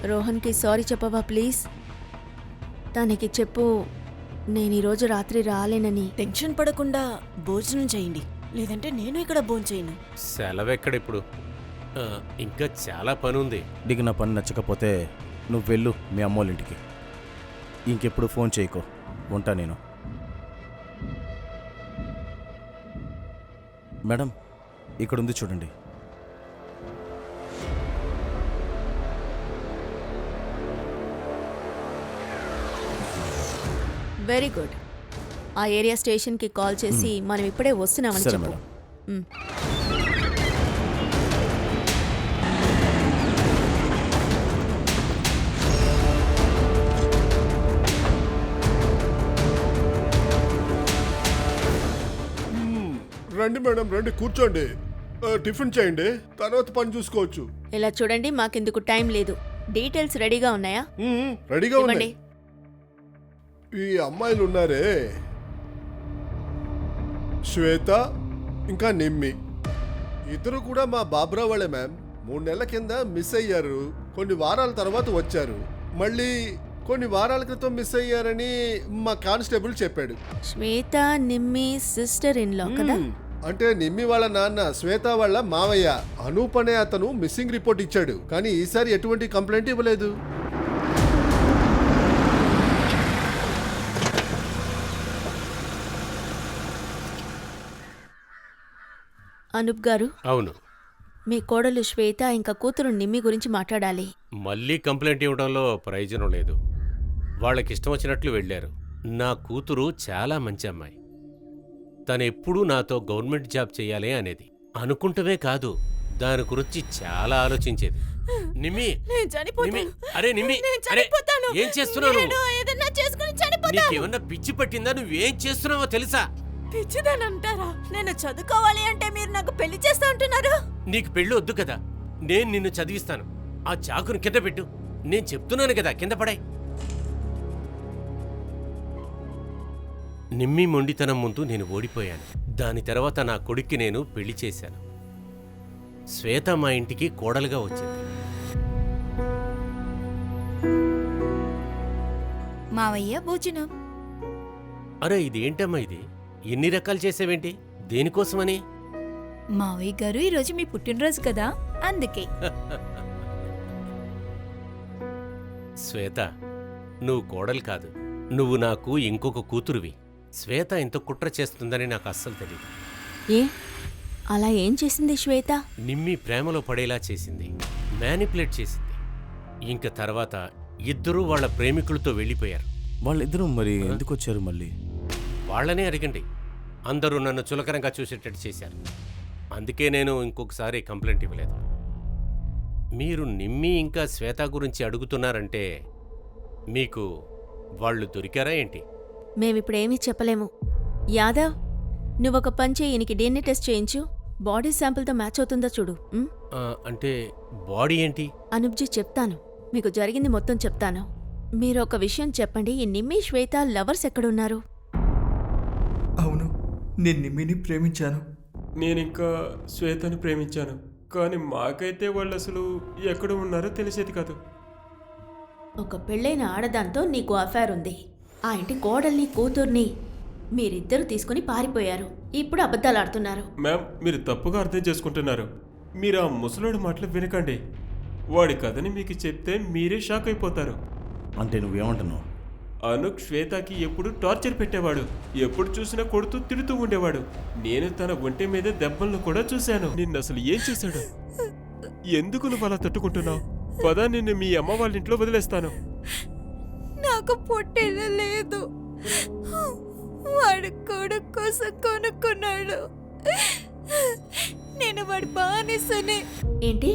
రోహన్కి సారీ చెప్పవా ప్లీజ్? తనకి చెప్పు నేను ఈరోజు రాత్రి రాలేనని. టెన్షన్ పడకుండా భోజనం చేయండి, లేదంటే నేను ఇక్కడ భోంచేయను. సెలవెక్కడ ఇప్పుడు? ఇంకా చాలా పని ఉంది. నీకు నా పని నచ్చకపోతే నువ్వు వెళ్ళు మీ అమ్మోళ్ళ ఇంటికి. ఇంకెప్పుడు ఫోన్ చేయకో, ఉంటా నేను. మేడం ఇక్కడ ఉంది చూడండి. Very good. ఆ ఏరియా స్టేషన్కి కాల్ చేసి మనం ఇప్పుడే వస్తున్నామని సరే చెప్పు. మేడం. రండి మేడం, రండి కూర్చోండి. టిఫిన్ చేయండి, తర్వాత పని చూసుకోవచ్చు. ఇలా చూడండి, మాకిందుకు టైం లేదు. డీటెయిల్స్ రెడీగా ఉన్నాయా? రెడీగా ఇవ్వండి. ఉన్నాయి. ఈ అమ్మాయిలు ఉన్నారే, శ్వేత ఇంకా నిమ్మి, ఇద్దరు కూడా మా బాబ్రా వాళ్ళే మ్యామ్. 3 నెలల కింద మిస్ అయ్యారు. కొన్ని వారాల తర్వాత వచ్చారు. మళ్ళీ కొన్ని వారాల క్రితం మిస్ అయ్యారని మా కానిస్టేబుల్ చెప్పాడు. శ్వేత నిమ్మి సిస్టర్ ఇన్ లా కదా? అంటే నిమ్మి వాళ్ళ నాన్న శ్వేత వాళ్ళ మావయ్య అనూప్ అనే అతను మిస్సింగ్ రిపోర్ట్ ఇచ్చాడు. కానీ ఈసారి ఎటువంటి కంప్లైంట్ ఇవ్వలేదు. అనూప్ గారు, అవును, మీ కోడలు శ్వేత ఇంకా కూతురు నిమ్మి గురించి మాట్లాడాలి. మళ్ళీ కంప్లైంట్ ఇవ్వడంలో ప్రయోజనం లేదు. వాళ్ళకిష్టం వచ్చినట్లు వెళ్ళారు. నా కూతురు చాలా మంచి అమ్మాయి. తనెప్పుడూ నాతో గవర్నమెంట్ జాబ్ చేయాలి అనేది. అనుకుంటమే కాదు, దాని గురించి చాలా ఆలోచించేది. నిమ్మి, నిమ్మి, అరే నిమ్మి, అరే ఏం చేస్తున్నావు? నీకేమన్నా పిచ్చి పట్టిందా? నువ్వేం చేస్తున్నావో తెలుసా? పిచ్చిదానంటారా? నేను చదువుకోవాలి అంటే మీరు నాకు పెళ్లి చేస్తా అంటున్నారు? నీకు పెళ్ళి వద్దు కదా, నేను నిన్ను చదివిస్తాను. ఆ చాకును కింద పెట్టు. నేను చెప్తున్నాను కదా, కింద పడాయి. నిమ్మి మొండితనం ముందు నేను ఓడిపోయాను. దాని తర్వాత నా కొడుక్కి నేను పెళ్లి చేశాను. శ్వేత మా ఇంటికి కోడలుగా వచ్చింది. మావయ్య భోజనం. అరే ఇదేంటమ్మా ఇది? ఎన్ని రకాలు చేసేవేంటి? దేనికోసమని? మావయ్య గారు ఈరోజు మీ పుట్టినరోజు కదా, అందుకే. శ్వేత, నువ్వు కోడలు కాదు, నువ్వు నాకు ఇంకొక కూతురువి. శ్వేత ఇంత కుట్ర చేస్తుందని నాకు అస్సలు తెలియదు. ఏ అలా ఏం చేసింది శ్వేత? నిమ్మి ప్రేమలో పడేలా చేసింది, మ్యానిపులేట్ చేసింది. ఇంక తర్వాత ఇద్దరూ వాళ్ళ ప్రేమికులతో వెళ్ళిపోయారు. వాళ్ళిద్దరూ మరి ఎందుకు వచ్చారు మళ్ళీ? వాళ్ళనే అడగండి. అందరూ నన్ను చులకరంగా చూసేటట్టు చేశారు. అందుకే నేను ఇంకొకసారి కంప్లైంట్ ఇవ్వలేదు. మీరు నిమ్మి ఇంకా శ్వేత గురించి అడుగుతున్నారంటే మీకు వాళ్ళు దొరికారా ఏంటి? మేమిప్పుడేమీ చెప్పలేము. యాదవ్, నువ్వొక పని చేయి, ఈయనకి డిఎన్ఏ టెస్ట్ చేయించు. బాడీ శాంపుల్తో మ్యాచ్ అవుతుందో చూడు. అంటే బాడీ ఏంటి? అనుబ్జీ, చెప్తాను, మీకు జరిగింది మొత్తం చెప్తాను. మీరు ఒక విషయం చెప్పండి, ఈ నిమ్మి శ్వేత లవర్స్ ఎక్కడున్నారు? అవును, నేను నిమ్మిని ప్రేమించాను. నేనింకా శ్వేతను ప్రేమించాను, కానీ మాకైతే వాళ్ళు అసలు ఎక్కడ ఉన్నారో తెలిసేది కాదు. ఒక పెళ్ళైన ఆడదాంతో నీకు అఫైర్ ఉంది. ఆ ఇంటి కోడల్ని కూతుర్ని మీరిద్దరూ తీసుకుని పారిపోయారు. ఇప్పుడు అబద్ధాలు ఆడుతున్నారు. మ్యామ్, మీరు తప్పుగా అర్థం చేసుకుంటున్నారు. మీరు ఆ ముసలోడి మాటలు వినకండి. వాడి కథని మీకు చెప్తే మీరే షాక్ అయిపోతారు. అంటే నువ్వేమంటున్నావు? అనుక్ శ్వేతకి ఎప్పుడు టార్చర్ పెట్టేవాడు. ఎప్పుడు చూసినా కొడుతూ తిడుతూ ఉండేవాడు. నేను తన ఒంటి మీద దెబ్బలను కూడా చూశాను. నిన్ను అసలు ఏం చేశాడు? ఎందుకు నువ్వు అలా తట్టుకుంటున్నావు? పద, నిన్ను మీ అమ్మ వాళ్ళ ఇంట్లో వదిలేస్తాను. నాకు పొట్టేళ్ళ లేదు. వాడు కొడుకు కోసం కొనుక్కున్నాడు. నేను వాడి బానిసనే. ఏంటి,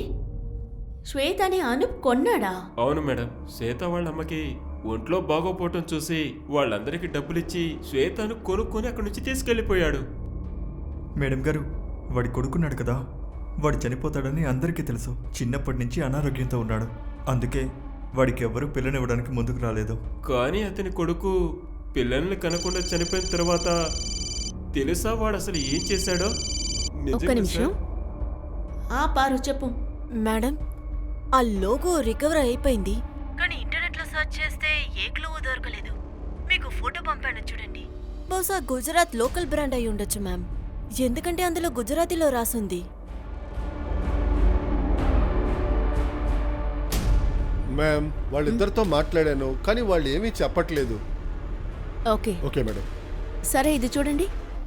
శ్వేతని అనూప్ కొన్నాడా? అవును మేడం, శ్వేత వాళ్ళ అమ్మకి ఒంట్లో బాగోపోవటం చూసి వాళ్ళందరికీ డబ్బులిచ్చి శ్వేతను కొనుక్కొని అక్కడి నుంచి తీసుకెళ్లిపోయాడు. మేడం గారు, వాడి కొడుకున్నాడు కదా, వాడు చనిపోతాడని అందరికీ తెలుసు. చిన్నప్పటి నుంచి అనారోగ్యంతో ఉన్నాడు. అందుకే వాడికి ఎవ్వరూ పిల్లనివ్వడానికి ముందుకు రాలేదు. కానీ అతని కొడుకు పిల్లల్ని కనకుండా చనిపోయిన తర్వాత తెలుసా వాడు అసలు ఏం చేశాడో? ఒక్క నిమిషం. పారు, చెప్పు. మేడం, ఆ లోగో రికవర్ అయిపోయింది, కానీ ఇంటర్నెట్లో సెర్చ్ చేస్తే ఏ క్లూ దొరకలేదు. మీకు ఫోటో పంపాను చూడండి. బహుశా గుజరాత్ లోకల్ బ్రాండ్ అయి ఉండొచ్చు మ్యామ్, ఎందుకంటే అందులో గుజరాతీలో రాసుంది. మ్యామ్, వాళ్ళిద్దరితో మాట్లాడాను, కానీ వాళ్ళు ఏమీ చెప్పట్లేదు. Okay okay madam. సరే, ఇది చూడండి,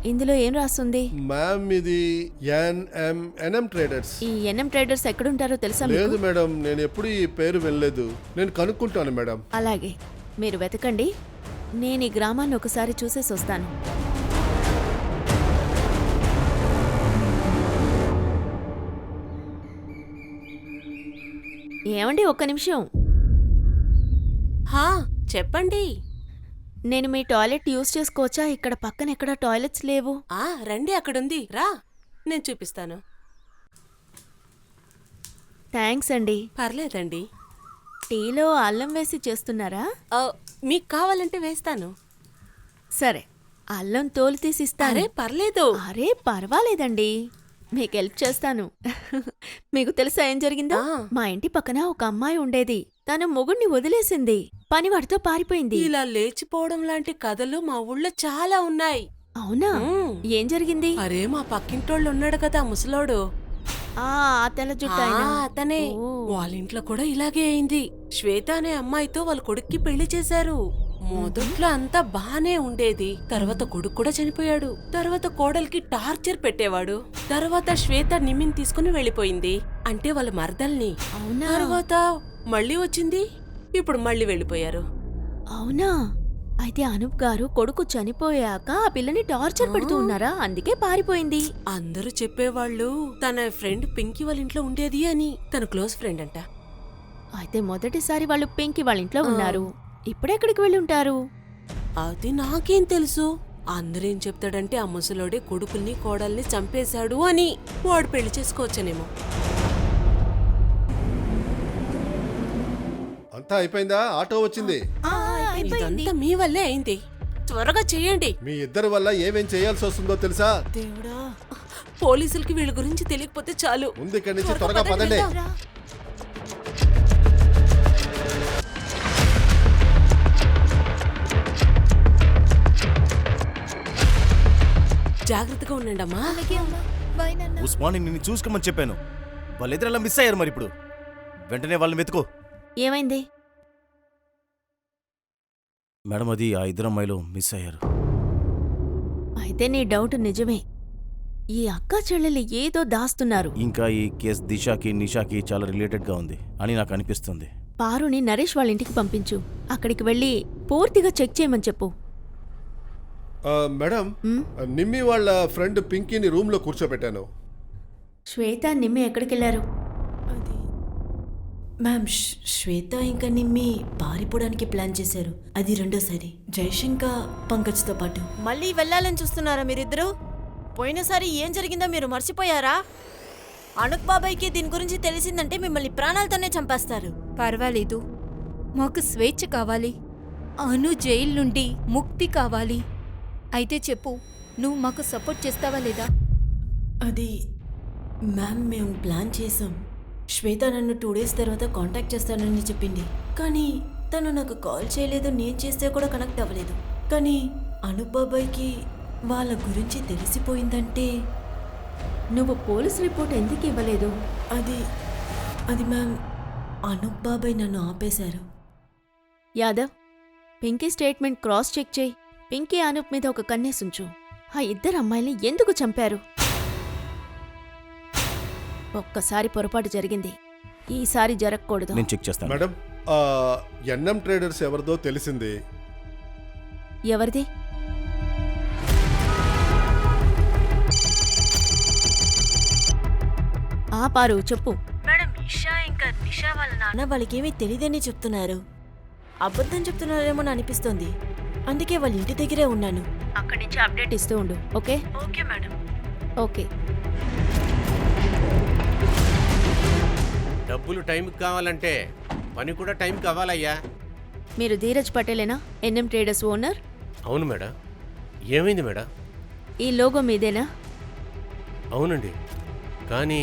ఇందులో ఏం రాస్తుంది? మ్యామ్, ఇది ఎన్ఎం ట్రేడర్స్. ఈ ఎన్ఎం ట్రేడర్స్ ఎక్కడుంటారో తెలుసా మీకు? లేదు మేడం, నేను ఎప్పుడు ఈ పేరు వినలేదు. నేను కనుక్కుంటాను మేడం. అలాగే, మీరు వెతకండి. నేను ఈ గ్రామాన్ని ఒకసారి చూసేసి వస్తాను. ఏమండి, ఒక్క నిమిషం. చెప్పండి. నేను మీ టాయిలెట్ యూజ్ చేసుకోవచ్చా? ఇక్కడ పక్కన ఎక్కడ టాయిలెట్స్ లేవు. రండి, అక్కడుంది, రా, నేను చూపిస్తాను. థ్యాంక్స్ అండి. పర్లేదండి. టీలో అల్లం వేసి చేస్తున్నారా? మీకు కావాలంటే వేస్తాను. సరే, అల్లం తోలు తీసి ఇస్తాను. అరే పర్లేదు. అరే పర్వాలేదండి, మీకు హెల్ప్ చేస్తాను. మీకు తెలుసా ఏం జరిగిందో? మా ఇంటి పక్కన ఒక అమ్మాయి ఉండేది. తను మొగుడిని వదిలేసింది, పనివాడితో పారిపోయింది. ఇలా లేచిపోవడం లాంటి కథలు మా ఊళ్ళో చాలా ఉన్నాయి. అవునా? ఏం జరిగింది? అరే, మా పక్కింటోళ్ళు ఉన్నాడు కదా ముసలోడు, తెల్ల జుట్టు ఆయన. అతనే. వాళ్ళ ఇంట్లో కూడా ఇలాగే అయింది. శ్వేత అనే అమ్మాయితో వాళ్ళ కొడుక్కి పెళ్లి చేశారు. మొదట్లో అంతా బానే ఉండేది. తర్వాత కొడుకు కూడా చనిపోయాడు. తర్వాత కోడలికి టార్చర్ పెట్టేవాడు. తర్వాత శ్వేత నిమ్మిని తీసుకుని వెళ్ళిపోయింది, అంటే వాళ్ళ మరదల్ని. అవునా? తర్వాత మళ్ళీ వచ్చింది, ఇప్పుడు మళ్ళీ వెళ్ళిపోయారు. అవునా? అయితే అనూప్ గారు కొడుకు చనిపోయాక ఆ పిల్లని టార్చర్ పెడుతూ ఉన్నారా? అందుకే పారిపోయింది. అందరూ చెప్పేవాళ్ళు తన ఫ్రెండ్ పింకీ వాళ్ళ ఇంట్లో ఉండేది అని. తన క్లోజ్ ఫ్రెండ్ అంట. అయితే మొదటిసారి వాళ్ళు పింకీ వాళ్ళ ఇంట్లో ఉన్నారు. ఇప్పుడెక్కడికి వెళ్ళి ఉంటారు? అది నాకేం తెలుసు. అందరేం చెప్తాడంటే ఆ ముసలోడే కొడుకుల్ని కోడల్ని చంపేశాడు అని. వాడు పెళ్లి చేసుకోవచ్చనేమో. అంతా అయిపోయిందా? ఆటో వచ్చింది. ఇదంతా మీ వల్లే అయింది. త్వరగా చెయ్యండి. మీ ఇద్దరి వల్ల ఏమేం చేయాల్సి వస్తుందో తెలుసా? దేవుడా, పోలీసులకి వీళ్ళ గురించి తెలియకపోతే చాలు. ముందు ఇక్కడి నుంచి త్వరగా పదండి. జాగ్రత్తగా ఉండండి అమ్మా. ఉస్మాని నిన్ను చూసుకోమని చెప్పాను. వాళ్ళిద్దరు అలా మిస్ అయ్యారు. మరి ఇప్పుడు వెంటనే వాళ్ళని వెతుకో. ఏమైంది? మేడం, అది ఆ ఇద్దరు అమ్మాయిలు మిస్ అయ్యారు. అయితే నీ డౌట్ నిజమే. ఈ అక్క చెల్లెలు ఏదో దాస్తున్నారు. ఇంకా ఈ కేసు దిశాకి నిషాకి చాలా రిలేటెడ్గా ఉంది అని నాకు అనిపిస్తుంది. పారుని నరేష్ వాళ్ళ ఇంటికి పంపించు. అక్కడికి వెళ్ళి పూర్తిగా చెక్ చేయమని చెప్పు. మేడం, నిమ్మి వాళ్ళ ఫ్రెండ్ పింకీని రూమ్ లో కూర్చోబెట్టాను. శ్వేత నిమ్మి ఎక్కడికి వెళ్ళారు? మ్యామ్ శ్వేత ఇంకా నిమ్మి పారిపోవడానికి ప్లాన్ చేశారు. అది రెండోసారి జయశంక పంకజ్తో పాటు. మళ్ళీ వెళ్ళాలని చూస్తున్నారా మీరిద్దరూ? పోయినసారి ఏం జరిగిందో మీరు మర్చిపోయారా? అనుక్ బాబాయ్కి దీని గురించి తెలిసిందంటే మిమ్మల్ని ప్రాణాలతోనే చంపేస్తారు. పర్వాలేదు, మాకు స్వేచ్ఛ కావాలి. అను జైలు నుండి ముక్తి కావాలి. అయితే చెప్పు, నువ్వు మాకు సపోర్ట్ చేస్తావా లేదా? అది మ్యామ్ మేము ప్లాన్ చేసాం. శ్వేత నన్ను 2 days తర్వాత కాంటాక్ట్ చేస్తానని చెప్పింది. కానీ తను నాకు కాల్ చేయలేదు, నేను చేస్తే కూడా కనెక్ట్ అవ్వలేదు. కానీ అనుప్ బాబాయ్కి వాళ్ళ గురించి తెలిసిపోయిందంటే. నువ్వు పోలీస్ రిపోర్ట్ ఎందుకు ఇవ్వలేదు? అది మ్యామ్ అనుప్ బాబాయ్ నన్ను ఆపేశారు. Yadav, Pinky statement cross check చేయి. పింకీ అనూప్ మీద ఒక కన్నేసుంచు. ఆ ఇద్దరు అమ్మాయిల్ని ఎందుకు చంపారు? ఒక్కసారి పొరపాటు జరిగింది, ఈసారి జరగకూడదు. నేను చెక్ చేస్తాను. మేడం, ఎన్ఎం ట్రేడర్స్ ఎవరిదో తెలిసింది. ఎవరిది? పారు చెప్పు. మేడం, ఇషా ఇంకా నిషా వాళ్ళ నాన్న వాళ్ళకేమీ తెలియదని చెప్తున్నారు. అబద్ధం చెప్తున్నారేమో అనిపిస్తోంది. అందుకే వాళ్ళ ఇంటి దగ్గరే ఉన్నాను. అక్కడి నుంచి అప్డేట్ ఇస్తూ ఉండు. ఓకే? Okay madam. ఓకే. డబ్బులు టైంకి కావాలంటే పని కూడా టైంకి కావాలయ్యా. మీరు ధీరజ్ పటేలేనా, ఎన్ఎం ట్రేడర్స్ ఓనర్? అవును మేడం. ఏమైంది మేడం? ఈ లోగో మీదేనా? అవునండి. కానీ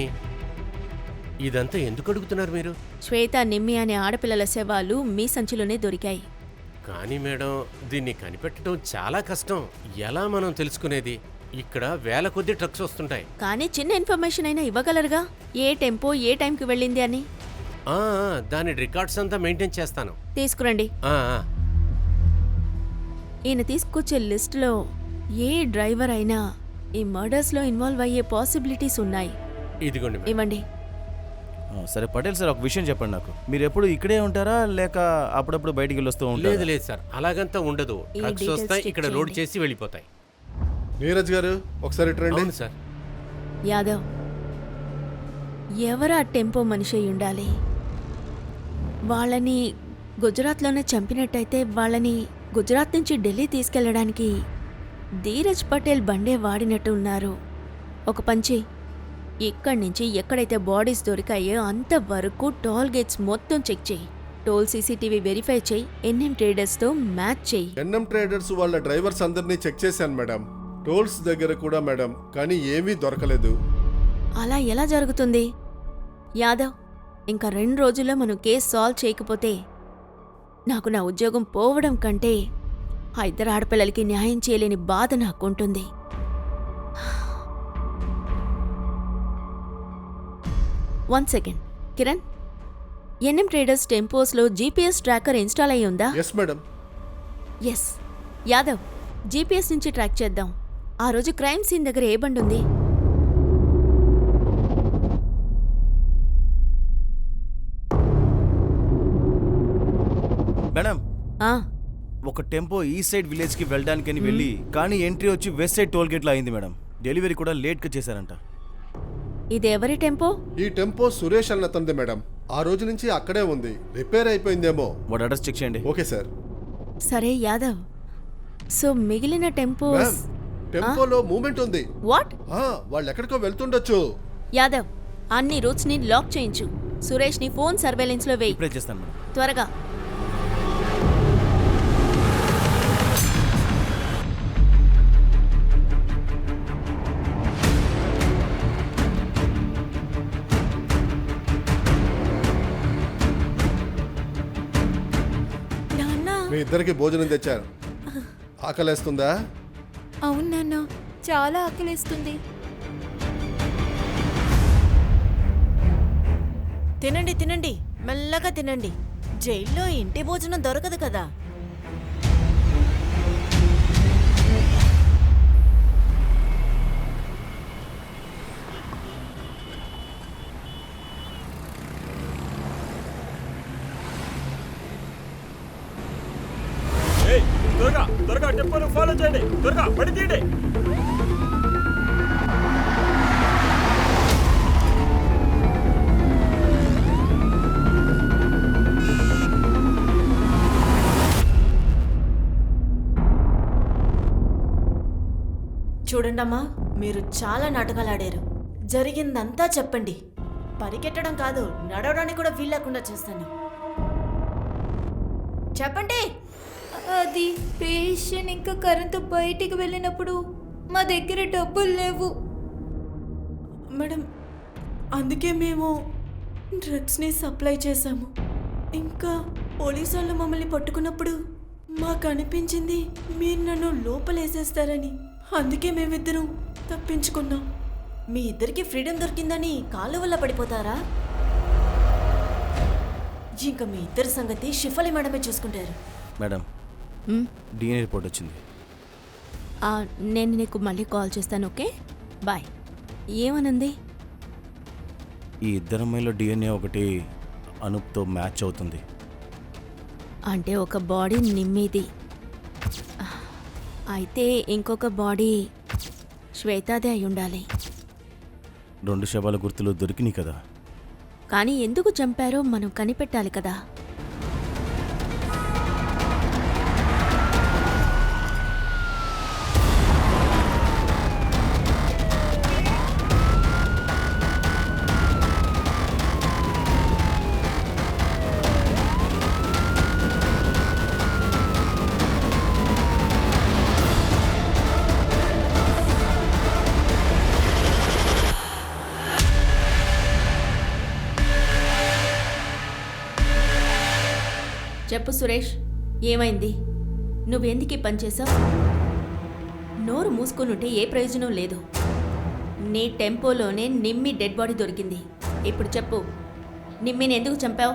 ఇదంతా ఎందుకు అడుగుతున్నారు మీరు? శ్వేత, నిమ్మి అనే ఆడపిల్లల శవాలు మీ సంచిలోనే దొరికాయి. కానీ మేడం, దీన్ని కనిపెట్టడం చాలా కష్టం. ఎలా మనం తెలుసుకునేది? ఇక్కడ వేల కొద్ది ట్రక్స్ వస్తుంటాయి. కానీ చిన్న ఇన్ఫర్మేషన్ అయినా ఇవ్వగలరుగా, ఏ టెంపో ఏ టైంకి వెళ్ళింది అని. దాని రికార్డ్స్ అంతా మెయింటైన్ చేస్తాను. తీసుకురండి. ఈయన తీసుకొచ్చే లిస్టులో ఏ డ్రైవర్ అయినా ఈ మర్డర్స్లో ఇన్వాల్వ్ అయ్యే పాసిబిలిటీస్ ఉన్నాయి. ఇదిగోండి. ఇవ్వండి. సరే పటేల్ సార్, ఒక విషయం చెప్పండి నాకు. మీరు ఎప్పుడు ఇక్కడే ఉంటారా లేక అప్పుడప్పుడు బయటికి వెళ్ళొస్తూ ఉంటారా? లేదు సార్, అలాగంతా ఉండదు. ట్రక్స్ వస్తాయి, ఇక్కడ లోడ్ చేసి వెళ్ళిపోతాయి. నీరజ్ గారు ఒకసారి రండి. అవును సార్. యాదవ్, ఎవరు ఆ టెంపో మనిషి అయి ఉండాలి? వాళ్ళని గుజరాత్లోనే చంపినట్టయితే వాళ్ళని గుజరాత్ నుంచి ఢిల్లీ తీసుకెళ్లడానికి ధీరజ్ పటేల్ బండే వాడినట్టు ఉన్నారు. ఒక పంచి, ఇక్కడి నుంచి ఎక్కడైతే బాడీస్ దొరికాయో అంతవరకు టోల్ గేట్స్ మొత్తం చెక్ చేయి. టోల్ సీసీటీవీ వెరిఫై చేయి. ఎన్ఎం ట్రేడర్స్తో మ్యాచ్ చేయి. ఎన్ఎం ట్రేడర్స్ వాళ్ళ డ్రైవర్స్ అందరినీ చెక్ చేశాను మేడం. టోల్స్ దగ్గర కూడా మేడం, కానీ ఏమీ దొరకలేదు. అలా ఎలా జరుగుతుంది? యాదవ్, ఇంకా 2 రోజుల్లో మనం కేసు సాల్వ్ చేయకపోతే నాకు నా ఉద్యోగం పోవడం కంటే ఆ ఇద్దరు ఆడపిల్లలకి న్యాయం చేయలేని బాధ నాకుంటుంది. 1 సెకండ్ కిరణ్, ఎన్ఎం ట్రేడర్స్ టెంపోస్లో జీపీఎస్ ట్రాకర్ ఇన్స్టాల్ అయ్యి ఉందా? Yes madam. Yes. Yadav, GPS నుంచి ట్రాక్ చేద్దాం. ఆ రోజు క్రైమ్ సీన్ దగ్గర ఏ బండి ఉంది? మేడం, ఆ, ఒక టెంపో ఈ సైడ్ విలేజ్ కి వెళ్ళడానికని వెళ్ళి కానీ ఎంట్రీ వచ్చి వెస్ట్ సైడ్ టోల్ గేట్ లో అయింది మేడం. డెలివరీ కూడా లేట్ గా చేశారంట. ఇది ఎవరి టెంపో? ఈ టెంపో సురేష్ అన్నతంది మేడం. ఆ రోజు నుంచి అక్కడే ఉంది. రిపేర్ అయిపోయిందేమో. వాడు అడ్రస్ చెక్ చేయండి. Okay sir. సరే యాదవ్, సో మిగిలిన టెంపోస్ మ్యామ్, టెంపోలో మూమెంట్ ఉంది. వాట్? వాళ్ళు ఎక్కడికో వెళ్తుండొచ్చు. యాదవ్, అన్ని రూట్స్ ని లాక్ చేయించు. సురేష్ ని ఫోన్ సర్వేలెన్స్ లో వేయి. ఇప్పుడే చేస్తాను మేడం. త్వరగా. మీ ఇద్దరికి భోజనం తెచ్చారు. ఆకలేస్తుందా? అవును నాన్న, చాలా ఆకలేస్తుంది. తినండి తినండి, మెల్లగా తినండి. జైల్లో ఇంటి భోజనం దొరకదు కదా. త్వరగా టెంపోను ఫాలో చేయండి. త్వరగా పడి తీయండి. చూడండమ్మా, మీరు చాలా నాటకాలు ఆడారు. జరిగిందంతా చెప్పండి. పరిగెట్టడం కాదు, నడవడానికి కూడా వీల్లేకుండా చేస్తాను. చెప్పండి. అది పేషెంట్ ఇంకా కరెంటు బయటికి వెళ్ళినప్పుడు మా దగ్గర డబ్బులు లేవు మేడం, అందుకే మేము డ్రగ్స్ని సప్లై చేశాము. ఇంకా పోలీసు వాళ్ళు మమ్మల్ని పట్టుకున్నప్పుడు మాకు అనిపించింది మీరు నన్ను లోపలేసేస్తారని. అందుకే మేమిద్దరం తప్పించుకున్నాం. మీ ఇద్దరికి ఫ్రీడమ్ దొరికిందని కాలు వల్ల పడిపోతారా? ఇంకా మీ ఇద్దరి సంగతి షిఫలి మేడమే చూసుకుంటారు. మేడం, మ్, డిఎన్ఏ రిపోర్ట్ వచ్చింది. నేను నీకు మళ్ళీ కాల్ చేస్తాను. Okay, bye. ఏమనుంది? ఈ ఇద్దరమ్మాయిలో డిఎన్ఏ ఒకటి అనూప్తో మ్యాచ్ అవుతుంది. అంటే ఒక బాడీ నిమ్మిది, అయితే ఇంకొక బాడీ శ్వేతాదే అయి ఉండాలి. 2 శవాల గుర్తులు దొరికినాయి కదా. కానీ ఎందుకు చంపారో మనం కనిపెట్టాలి కదా. చెప్పు సురేష్, ఏమైంది? నువ్వెందుకు ఈ పని చేసావు? నోరు మూసుకునుంటే ఏ ప్రయోజనం లేదు. నీ టెంపోలోనే నిమ్మి డెడ్ బాడీ దొరికింది. ఇప్పుడు చెప్పు, నిమ్మిని ఎందుకు చంపావు?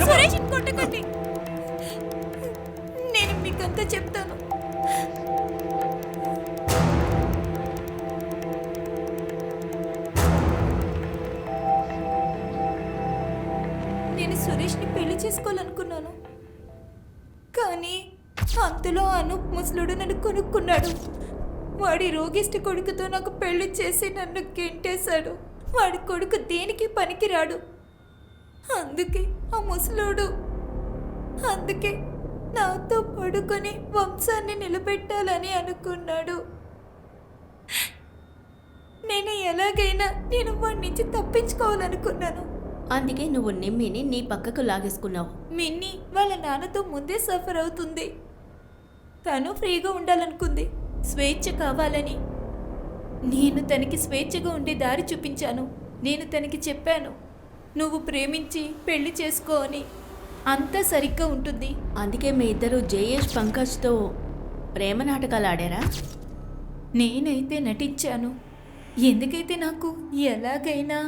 సురేష్, కొట్టకండి. నేను మీకంతా చెప్తాను. నేను సురేష్ని పెళ్లి చేసుకోవాలనుకున్నాను, కానీ అంతలో అనూప్ ముసలుడు నన్ను కొనుక్కున్నాడు. వాడి రోగిష్టి కొడుకుతో నాకు పెళ్లి చేసి నన్ను గెంటేశాడు. వాడి కొడుకు దేనికి పనికిరాడు. అందుకే ఆ ముసలుడు నాతో పడుకొని వంశాన్ని నిలబెట్టాలని అనుకున్నాడు. నేను ఎలాగైనా వాడి నుంచి తప్పించుకోవాలనుకున్నాను. అందుకే నువ్వు నిమ్మిని నీ పక్కకు లాగేసుకున్నావు. మిన్ని వాళ్ళ నాన్నతో ముందే సఫర్ అవుతుంది. తను ఫ్రీగా ఉండాలనుకుంది, స్వేచ్ఛ కావాలని. నేను తనకి స్వేచ్ఛగా ఉండే దారి చూపించాను. నేను తనకి చెప్పాను, నువ్వు ప్రేమించి పెళ్లి చేసుకో అని. అంతా సరిగ్గా ఉంటుంది. అందుకే మీ ఇద్దరు జయేష్ పంకజ్తో ప్రేమ నాటకాలు ఆడారా? నేనైతే నటించాను. ఎందుకైతే నాకు ఎలాగైనా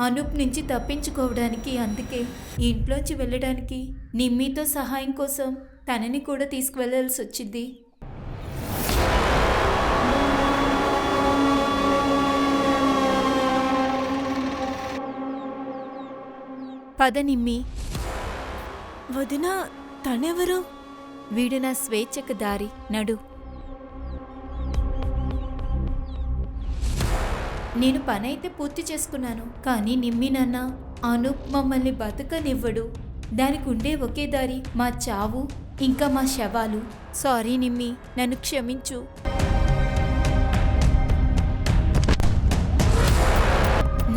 అనూప్ నుంచి తప్పించుకోవడానికి, అందుకే ఇంట్లోంచి వెళ్ళడానికి నిమ్మితో సహాయం కోసం తనని కూడా తీసుకువెళ్ళాల్సి వచ్చింది. పద నిమ్మి. వదినా, తనెవరు? వీడు నా స్వేచ్ఛకు దారి. నడు. నేను పనైతే పూర్తి చేసుకున్నాను, కానీ నిమ్మి నాన్న అనూప్ మమ్మల్ని బతకనివ్వడు. దానికి ఉండే ఒకే దారి మా చావు, ఇంకా మా శవాలు. సారీ నిమ్మి, నన్ను క్షమించు.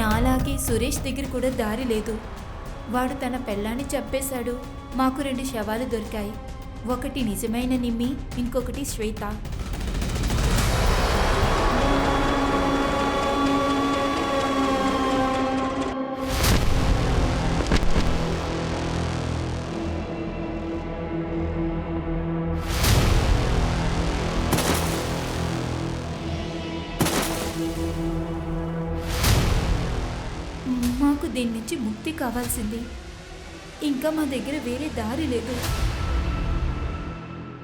నాలాగే సురేష్ దగ్గర కూడా దారి లేదు. వాడు తన పెళ్ళాన్ని చంపేశాడు. మాకు 2 శవాలు దొరికాయి. ఒకటి నిజమైన నిమ్మి, ఇంకొకటి శ్వేత. మాకు దీని నుంచి ముక్తి కావాల్సింది. ఇంకా మా దగ్గర వేరే దారి లేదు.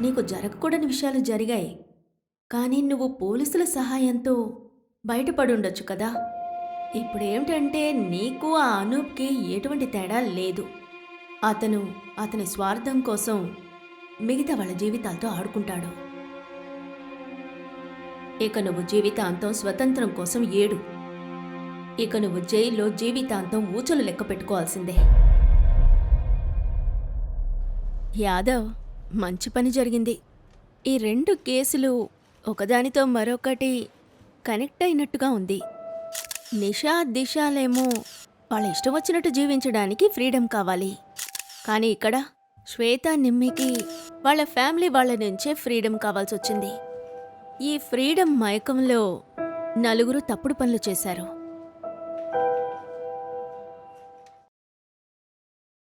నీకు జరగకూడని విషయాలు జరిగాయి, కానీ నువ్వు పోలీసుల సహాయంతో బయటపడుండొచ్చు కదా. ఇప్పుడేమిటంటే నీకు ఆ అనూప్కి ఎటువంటి తేడా లేదు. అతని స్వార్థం కోసం మిగతా వాళ్ళ జీవితాలతో ఆడుకుంటాడు. ఇక నువ్వు జీవితాంతం స్వతంత్రం కోసం ఏడు. ఇక నువ్వు జైల్లో జీవితాంతం ఊచలు లెక్క పెట్టుకోవాల్సిందే. యాదవ్, మంచి పని జరిగింది. ఈ 2 కేసులు ఒకదానితో మరొకటి కనెక్ట్ అయినట్టుగా ఉంది. నిషా, దిశాలేమో వాళ్ళ ఇష్టం వచ్చినట్టు జీవించడానికి ఫ్రీడమ్ కావాలి. కానీ ఇక్కడ శ్వేత, నిమ్మికి వాళ్ళ ఫ్యామిలీ వాళ్ళ నుంచే ఫ్రీడమ్ కావాల్సొచ్చింది. ఈ ఫ్రీడమ్ మైకంలో నలుగురు తప్పుడు పనులు చేశారు.